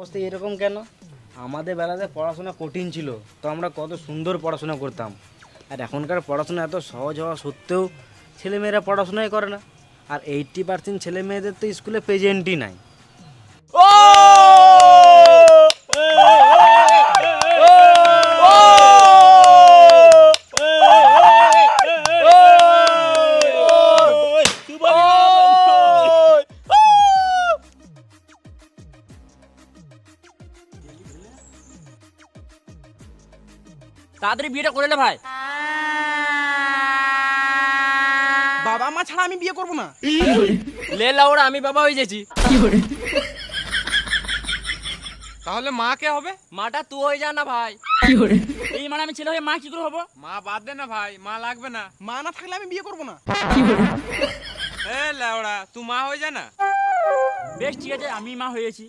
অবস্থা এরকম কেন? আমাদের বেলাতে পড়াশোনা কঠিন ছিল, তো আমরা কত সুন্দর পড়াশোনা করতাম। আর এখনকার পড়াশোনা এত সহজ হওয়া সত্ত্বেও ছেলেমেয়েরা পড়াশোনাই করে না। আর 80% ছেলে মেয়েদের তো স্কুলে প্রেজেন্টই নাই। তাড়াতাড়ি বিয়েটা করে নে ভাই। বাবা মা ছাড়া আমি বিয়ে করব না। লে লাউড়া, আমি বাবা হয়ে গেছি। তাহলে মা কে হবে? মাটা তুই হয়ে যা না ভাই। এই মানে আমি ছেলে হয়ে মা কি করে হবো? মা বাদ দে না ভাই, মা লাগবে না। মা না থাকলে আমি বিয়ে করব না। এ লাউড়া, তুই মা হয়ে যা না। বেশ ঠিক আছে, আমি মা হয়েছি।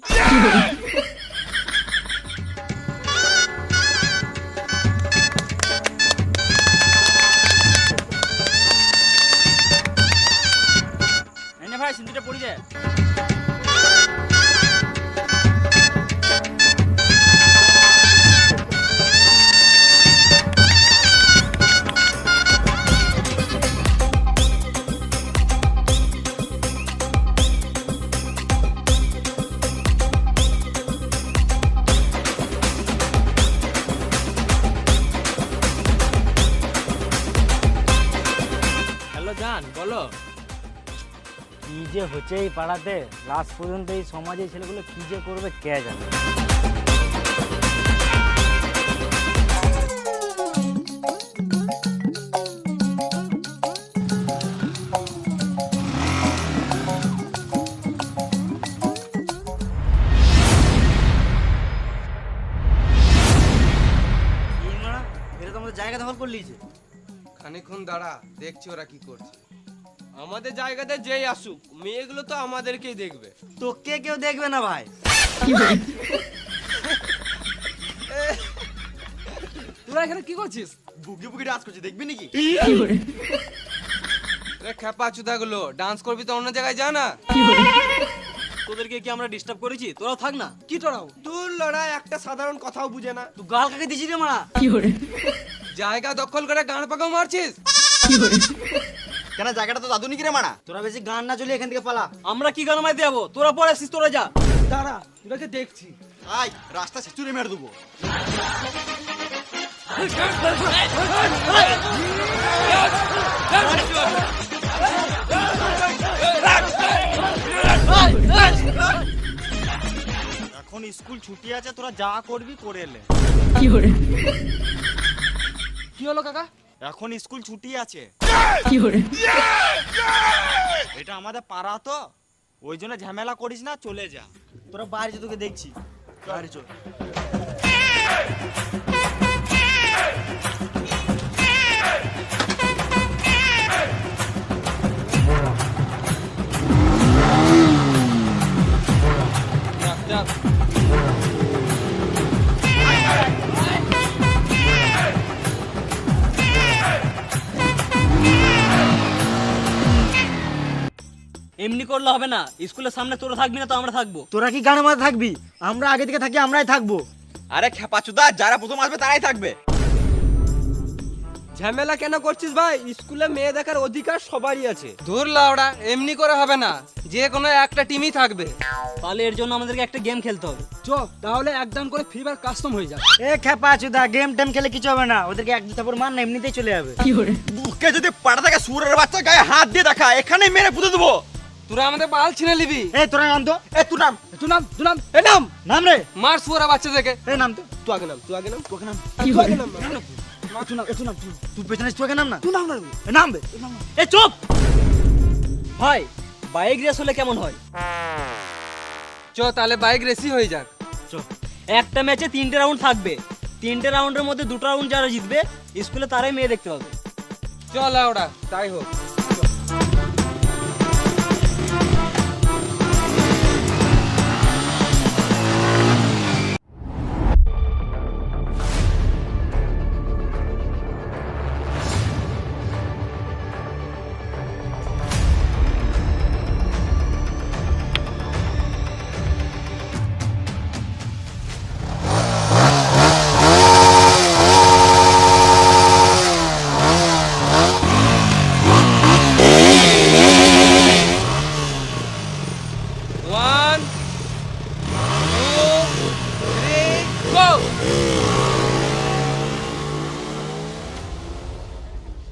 এনে ভাই সিঁদুরটা পড়ি যায়। হ্যালো জান, বলো। কি যে হচ্ছে এই পাড়াতে, লাস্ট পর্যন্ত এই সমাজে ছেলেগুলো কি যে করবে কে জানে। এটা তো আমাদের জায়গা দখল করে নিয়েছে। খানিকক্ষণ দাঁড়া, দেখছি ওরা কি করছে। আমাদের জায়গাতে যেই আসুক, মেয়েগুলো তো আমাদেরকেই দেখবে। তোকে কেউ দেখবে না ভাই। তোরা এখানে কি করছিস? বুকি বুকি ডান্স করছিস, দেখবি নাকি? রে খেপা চুদাগুলো, ডান্স করবি তো অন্য জায়গায় যা না। তোদেরকে কি আমরা ডিস্টার্ব করেছি? তোরাও থাক না। কি তোরাও? তোর লড়াই একটা সাধারণ কথাও বুঝে না। তুই গাল কাকে দিছিস রে মারা? জায়গা দখল করে গান পাকাও মারছিস। কেন জায়গাটা তো দাদু নিকি রে মারা? তোরা বেশি গান না চলে এখান থেকে পালা। আমরা কি গান মাই দেবো? তোরা পরে আসিস, তোরা যা। দাঁড়া, তোরাকে দেখছি। আয় রাস্তা ছেচুরে মেরে দেবো। এখন স্কুল ছুটি আছে, তোরা যা করবি করে এলে। কি হলো কাকা? এখন স্কুল ছুটি আছে। এটা আমাদের পাড়া তো, ওই জন্য ঝামেলা করিস না, চলে যা। তোরা বাইরে তোকে দেখছি, বাইরে চল। এমনি করলে হবে না, স্কুলের সামনে তোরা থাকবি না তো আমরা থাকবো। তোরা কি গানের মাঝে থাকবি? আমরা আগে থেকে থাকি, আমরাই থাকবো। আরে খেপা চুদা, যারা প্রথম আসবে তারাই থাকবে। ঝামেলা কেন করছিস ভাই? স্কুলে মেয়ে দেখার অধিকার সবারই আছে। দূর লাউড়া, এমনি করে হবে না, যে কোনো একটা টিমই থাকবে। তাহলে এর জন্য আমাদেরকে একটা গেম খেলতে হবে। চল তাহলে একদম করে ফ্রি ফায়ার কাস্টম হয়ে যাবে। এ খেপা চুদা, গেম টেম খেলে কিছু হবে না। ওদেরকে এক দুটা পর মার না, এমনিতেই চলে যাবে। বুকে যদি পাড়া থেকে সুরের বাচ্চা গায়ে হাত দিয়ে দেখা, এখানে মেরে পুঁতে দেবো। তোরা আমাদের বাল ছিনে নিবি। এ তোরা নাম তো। এ তুই নাম, তুই নাম, তুই নাম। এ নাম, নাম রে। মার সুরা বাচ্চা থেকে। এ নাম তো। তুই আগে নাম, তুই আগে নাম, তোকে নাম। তুই আগে নাম। তুই নাম, তুই নাম। তুই পেছনে তোকে নাম না। তুই নাম না। এ নাম বে। এ চুপ ভাই, বাইক রেস হলে কেমন হয়? চ তাহলে বাইক রেসি হয়ে যাক। একটা ম্যাচে 3টে রাউন্ড থাকবে, 3টে রাউন্ডের মধ্যে 2টা রাউন্ড যারা জিতবে স্কুলে তারাই মেয়ে দেখতে পাবে। চল ওরা তাই হোক।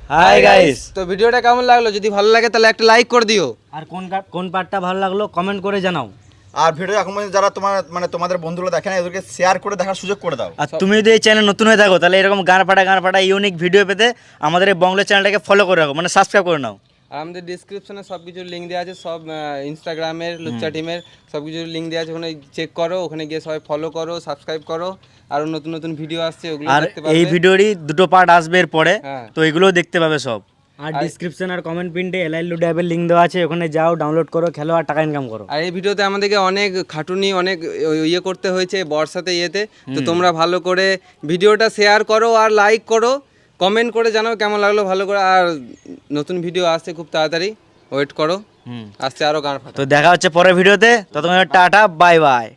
Hi guys. তো ভিডিওটা কেমন লাগলো? যদি ভালো লাগে তাহলে একটা লাইক করে দিও। আর কোন পার্টটা ভালো লাগলো কমেন্ট করে জানাও। আর ভিডিও এখন পর্যন্ত যারা তোমাদের বন্ধুরা দেখে না এদেরকে শেয়ার করে দেখার সুযোগ করে দাও। আর তুমি যদি এই চ্যানেল নতুন হয়ে থাকো তাহলে এরকম গান ফাটা ইউনিক ভিডিও পেতে আমাদের এই বংলা চ্যানেলটাকে ফলো করে রাখো, মানে সাবস্ক্রাইব করে নাও। আর আমাদের ডিসক্রিপশনে সব কিছুর লিঙ্ক দেওয়া আছে, সব ইনস্টাগ্রামের লুচ্চা টিমের সব কিছুর লিঙ্ক দেওয়া আছে, ওখানে চেক করো, ওখানে গিয়ে সবাই ফলো করো, সাবস্ক্রাইব করো। আরও নতুন নতুন ভিডিও আসছে, ওগুলো আর দেখতে এই পাবে। ভিডিওরই দুটো পার্ট আসবে এর পরে, হ্যাঁ। তো এগুলোও দেখতে পাবে সব। আর ডিসক্রিপশন আর কমেন্ট পিনটে এলআই লুডো অ্যাপের লিঙ্ক দেওয়া আছে, ওখানে যাও, ডাউনলোড করো, খেলো আর টাকা ইনকাম করো। আর এই ভিডিওতে আমাদেরকে অনেক খাটুনি, অনেক ইয়ে করতে হয়েছে বর্ষাতে ইয়েতে। তো তোমরা ভালো করে ভিডিওটা শেয়ার করো আর লাইক করো, কমেন্ট করে জানাও কেমন লাগলো ভালো করে। আর নতুন ভিডিও আসছে খুব তাড়াতাড়ি, ওয়েট করো, আসছে আরও গান ফাটা। তো দেখা হচ্ছে পরের ভিডিওতে, ততক্ষণ টাটা, বাই বাই।